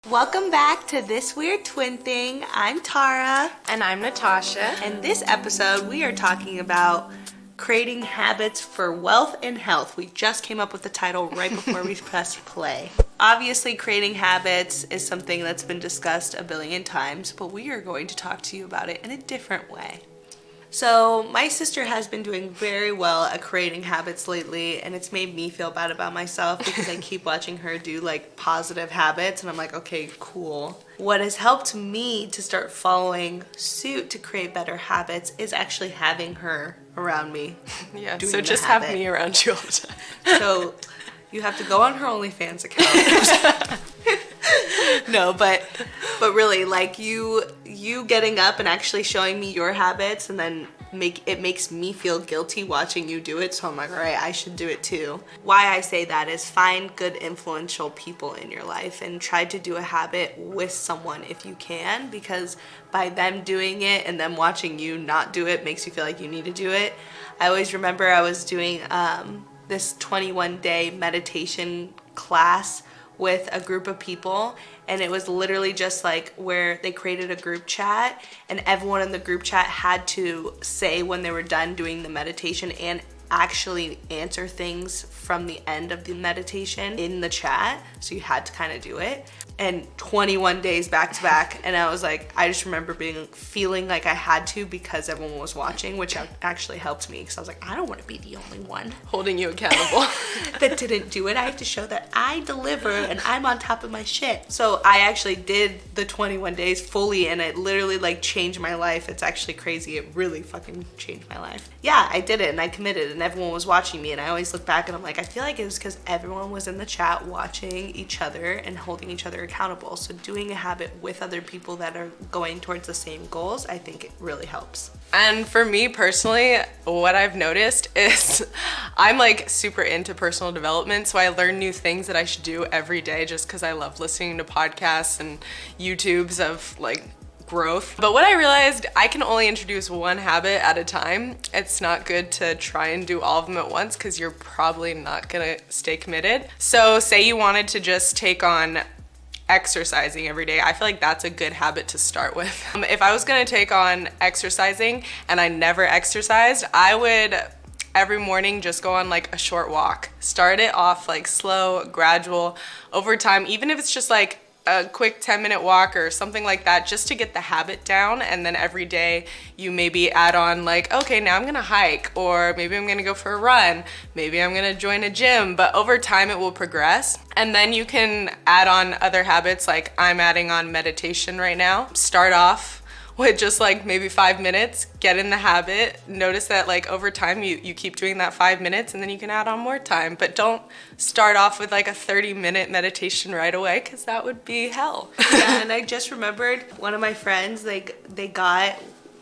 Welcome back to This Weird Twin Thing. I'm Tara. And I'm Natasha. And this episode we are talking about creating habits for wealth and health. We just came up with the title right before we pressed play. Obviously, creating habits is something that's been discussed a billion times, but we are going to talk to you about it in a different way. So my sister has been doing very well at creating habits lately, and it's made me feel bad about myself because I keep watching her do like positive habits, and I'm like, okay, cool. What has helped me to start following suit to create better habits is actually having her around me. Yeah, so just have me around you all the time. So you have to go on her OnlyFans account. No, but really, like you getting up and actually showing me your habits, and then makes me feel guilty watching you do it. So I'm like, all right, I should do it too. Why I say that is find good influential people in your life and try to do a habit with someone if you can, because by them doing it and them watching you not do it makes you feel like you need to do it. I always remember I was doing this 21-day meditation class with a group of people, and it was literally just like where they created a group chat and everyone in the group chat had to say when they were done doing the meditation and actually answer things from the end of the meditation in the chat. So you had to kind of do it. And 21 days back to back, and I was like, I just remember feeling like I had to because everyone was watching, which actually helped me because I was like, I don't want to be the only one Holding you accountable. that didn't do it. I have to show that I deliver and I'm on top of my shit. So I actually did the 21 days fully, and it literally like changed my life. It's actually crazy. It really fucking changed my life. Yeah, I did it and I committed and everyone was watching me, and I always look back and I'm like, I feel like it was because everyone was in the chat watching each other and holding each other accountable. So doing a habit with other people that are going towards the same goals, I think it really helps. And for me personally, what I've noticed is I'm like super into personal development, so I learn new things that I should do every day just because I love listening to podcasts and YouTubes of like growth. But what I realized, I can only introduce one habit at a time. It's not good to try and do all of them at once because you're probably not gonna stay committed. So say you wanted to just take on exercising every day. I feel like that's a good habit to start with. If I was gonna take on exercising and I never exercised, I would every morning just go on like a short walk. Start it off like slow, gradual, over time, even if it's just like a quick 10-minute walk or something like that, just to get the habit down. And then every day you maybe add on like, okay, now I'm gonna hike, or maybe I'm gonna go for a run, maybe I'm gonna join a gym, but over time it will progress. And then you can add on other habits, like I'm adding on meditation right now. Start off with just like maybe 5 minutes, get in the habit, notice that like over time you keep doing that 5 minutes, and then you can add on more time. But don't start off with like a 30-minute meditation right away, because that would be hell. Yeah, and I just remembered one of my friends, they got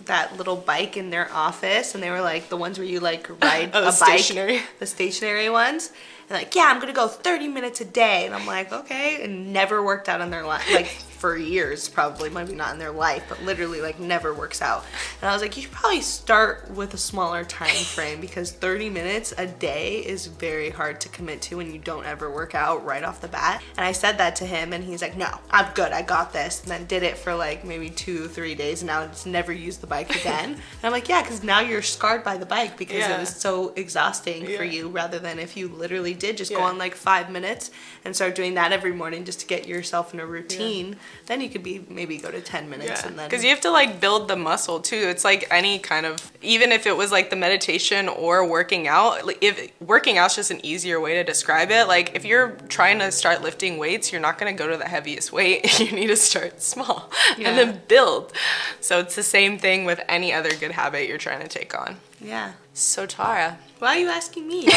that little bike in their office, and they were like the ones where you like ride a stationary. bike, the stationary ones. And like, yeah, I'm gonna go 30 minutes a day. And I'm like, okay, and never worked out in their life, like for years probably, maybe not in their life, but literally like never works out. And I was like, you should probably start with a smaller time frame, because 30 minutes a day is very hard to commit to when you don't ever work out right off the bat. And I said that to him, and he's like, no, I'm good, I got this. And then did it for like maybe 2-3 days, and now it's never used the bike again. And I'm like, yeah, because now you're scarred by the bike because it was so exhausting for you, rather than if you literally did just go on like 5 minutes and start doing that every morning just to get yourself in a routine. Then you could maybe go to 10 minutes, and then, because you have to like build the muscle too. It's like any kind of, even if it was like the meditation or working out, like if working out's just an easier way to describe it. Like if you're trying to start lifting weights, you're not going to go to the heaviest weight. You need to start small and then build. So it's the same thing with any other good habit you're trying to take on. Yeah. So Tara, Why are you asking me?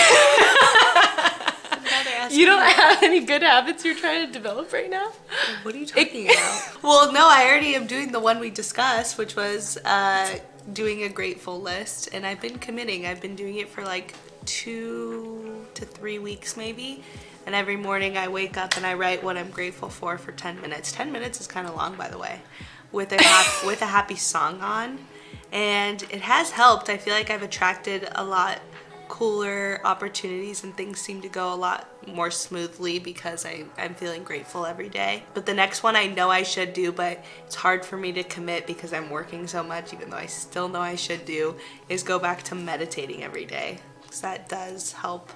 you don't have any good habits you're trying to develop right now? What are you talking about? Well, no, I already am doing the one we discussed, which was doing a grateful list, and I've been committing. I've been doing it for like 2 to 3 weeks maybe, and every morning I wake up and I write what I'm grateful for 10 minutes. 10 minutes is kind of long, by the way, with a happy song on, and it has helped. I feel like I've attracted a lot cooler opportunities and things seem to go a lot more smoothly because I'm feeling grateful every day. But the next one I know I should do, but it's hard for me to commit because I'm working so much, even though I still know I should do, is go back to meditating every day. Because that does help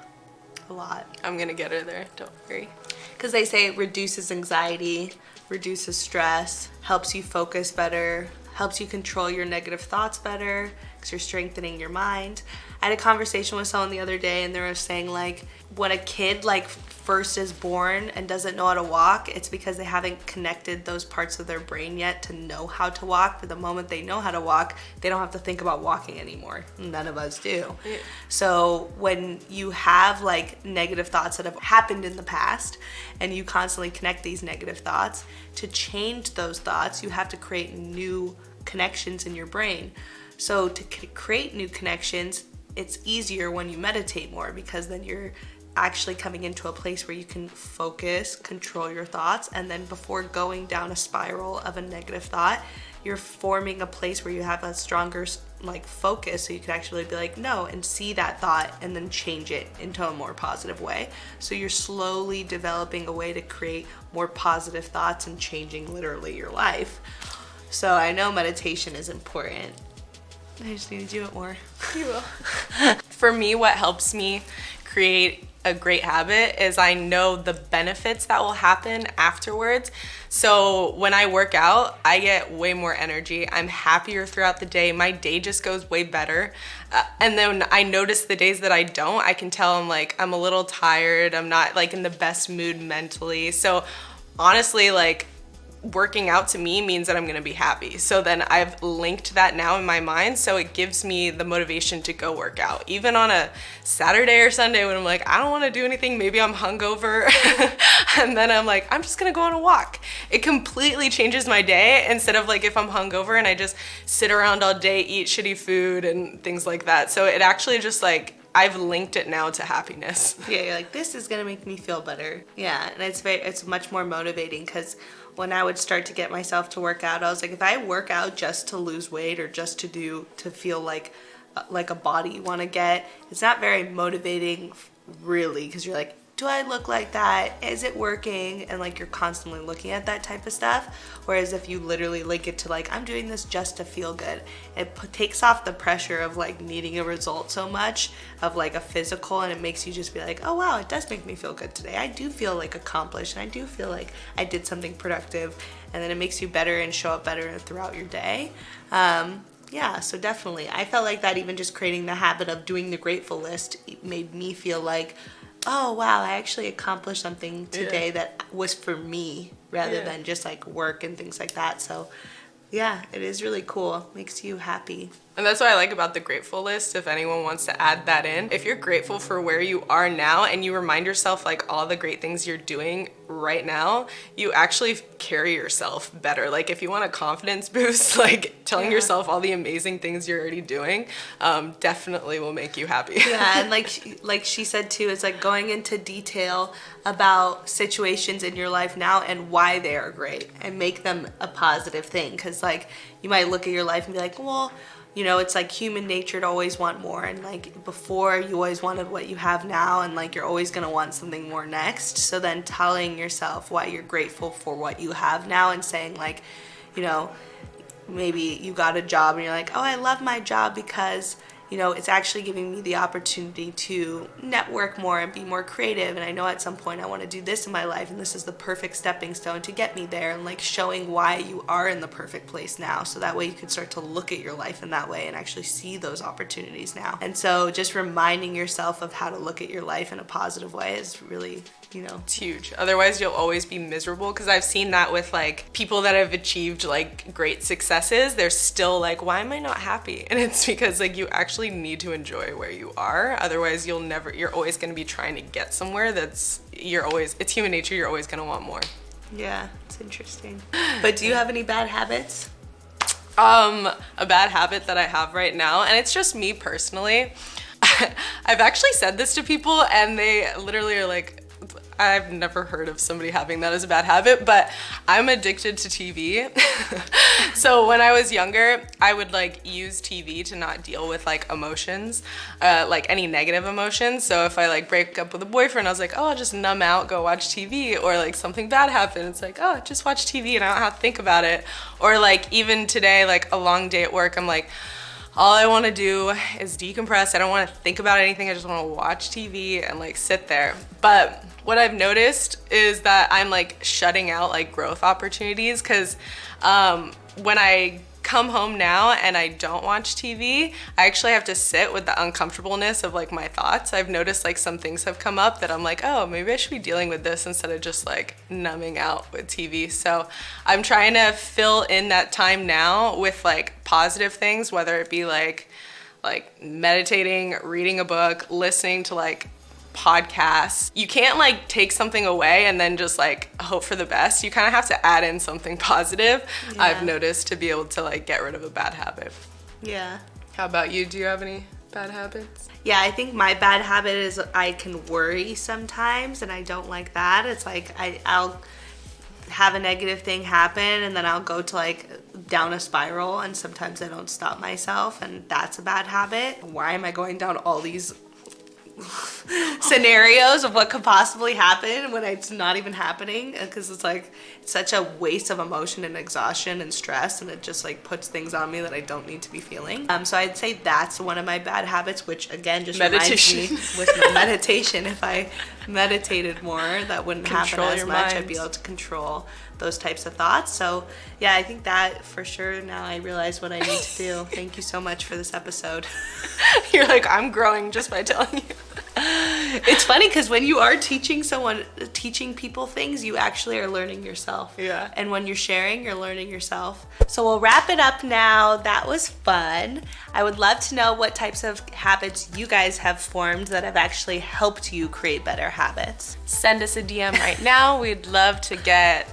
a lot. I'm gonna get her there, don't worry. Because they say it reduces anxiety, reduces stress, helps you focus better, helps you control your negative thoughts better because you're strengthening your mind. I had a conversation with someone the other day and they were saying like when a kid like first is born and doesn't know how to walk, it's because they haven't connected those parts of their brain yet to know how to walk. But the moment they know how to walk, they don't have to think about walking anymore. None of us do. Yeah. So when you have like negative thoughts that have happened in the past and you constantly connect these negative thoughts, to change those thoughts, you have to create new connections in your brain. So to create new connections, it's easier when you meditate more because then you're actually coming into a place where you can focus, control your thoughts, and then before going down a spiral of a negative thought, you're forming a place where you have a stronger like focus so you can actually be like no and see that thought and then change it into a more positive way. So you're slowly developing a way to create more positive thoughts and changing literally your life. So I know meditation is important. I just need to do it more. You will. For me, what helps me create a great habit is I know the benefits that will happen afterwards. So when I work out, I get way more energy. I'm happier throughout the day. My day just goes way better. And then I notice the days that I don't, I can tell I'm a little tired. I'm not like in the best mood mentally. So honestly, like working out to me means that I'm gonna be happy. So then I've linked that now in my mind, so it gives me the motivation to go work out. Even on a Saturday or Sunday when I'm like, I don't wanna do anything, maybe I'm hungover, and then I'm like, I'm just gonna go on a walk. It completely changes my day instead of like if I'm hungover and I just sit around all day, eat shitty food and things like that. So it actually just like, I've linked it now to happiness. Yeah, you're like, this is gonna make me feel better. Yeah, and it's much more motivating because when I would start to get myself to work out, I was like, if I work out just to lose weight or just to feel like a body you want to get, it's not very motivating really because you're like, do I look like that? Is it working? And like you're constantly looking at that type of stuff. Whereas if you literally link it to like, I'm doing this just to feel good, it takes off the pressure of like needing a result so much of like a physical, and it makes you just be like, oh wow, it does make me feel good today. I do feel like accomplished and I do feel like I did something productive, and then it makes you better and show up better throughout your day. Yeah, so definitely. I felt like that even just creating the habit of doing the grateful list made me feel like, oh wow, I actually accomplished something today that was for me rather than just like work and things like that. So yeah, it is really cool. Makes you happy. And that's what I like about the grateful list, if anyone wants to add that in. If you're grateful for where you are now and you remind yourself like all the great things you're doing right now, you actually carry yourself better. Like if you want a confidence boost, like telling yourself all the amazing things you're already doing, definitely will make you happy. Yeah, and like she said too, it's like going into detail about situations in your life now and why they are great and make them a positive thing. Because like you might look at your life and be like, well, you know, it's like human nature to always want more, and like before you always wanted what you have now, and like you're always gonna want something more next. So then telling yourself why you're grateful for what you have now and saying like, you know, maybe you got a job and you're like, oh, I love my job because, you know, it's actually giving me the opportunity to network more and be more creative. And I know at some point I want to do this in my life, and this is the perfect stepping stone to get me there, and like showing why you are in the perfect place now. So that way you can start to look at your life in that way and actually see those opportunities now. And so just reminding yourself of how to look at your life in a positive way is really, you know, it's huge. Otherwise you'll always be miserable, because I've seen that with like people that have achieved like great successes. They're still like, why am I not happy? And it's because like you actually need to enjoy where you are. Otherwise you're always going to be trying to get somewhere it's human nature. You're always going to want more. Yeah, it's interesting. But do you have any bad habits? A bad habit that I have right now, and it's just me personally. I've actually said this to people and they literally are like, I've never heard of somebody having that as a bad habit, but I'm addicted to TV. So when I was younger, I would like use TV to not deal with like emotions, like any negative emotions. So if I like break up with a boyfriend, I was like, oh, I'll just numb out, go watch TV. Or like something bad happened, it's like, oh, just watch TV and I don't have to think about it. Or like even today, like a long day at work, I'm like, all I want to do is decompress. I don't want to think about anything. I just want to watch TV and like sit there. But what I've noticed is that I'm like shutting out like growth opportunities, because when I come home now and I don't watch TV, I actually have to sit with the uncomfortableness of like my thoughts. I've noticed like some things have come up that I'm like, oh, maybe I should be dealing with this instead of just like numbing out with TV. So I'm trying to fill in that time now with like positive things, whether it be like meditating, reading a book, listening to like podcasts. You can't like take something away and then just like hope for the best. You kind of have to add in something positive. Yeah. I've noticed, to be able to like get rid of a bad habit. Yeah. How about you? Do you have any bad habits? Yeah, I think my bad habit is I can worry sometimes, and I don't like that. It's like I'll have a negative thing happen, and then I'll go to like down a spiral, and sometimes I don't stop myself, and that's a bad habit. Why am I going down all these scenarios of what could possibly happen when it's not even happening? Because it's like it's such a waste of emotion and exhaustion and stress, and it just like puts things on me that I don't need to be feeling. So I'd say that's one of my bad habits, which again just Meditation. reminds me with my meditation. If I meditated more, that wouldn't Control happen as your much. mind. I'd be able to control those types of thoughts. So yeah, I think that for sure now I realize what I need to do. Thank you so much for this episode. You're like, I'm growing just by telling you. It's funny because when you are teaching people things, you actually are learning yourself. Yeah. And when you're sharing, you're learning yourself. So we'll wrap it up now. That was fun. I would love to know what types of habits you guys have formed that have actually helped you create better habits. Send us a DM right now. We'd love to get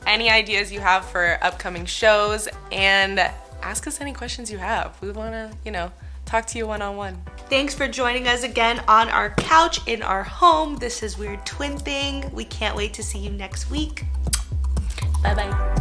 any ideas you have for upcoming shows, and ask us any questions you have. We want to, talk to you one-on-one. Thanks for joining us again on our couch in our home. This is Weird Twin Thing. We can't wait to see you next week. Bye-bye.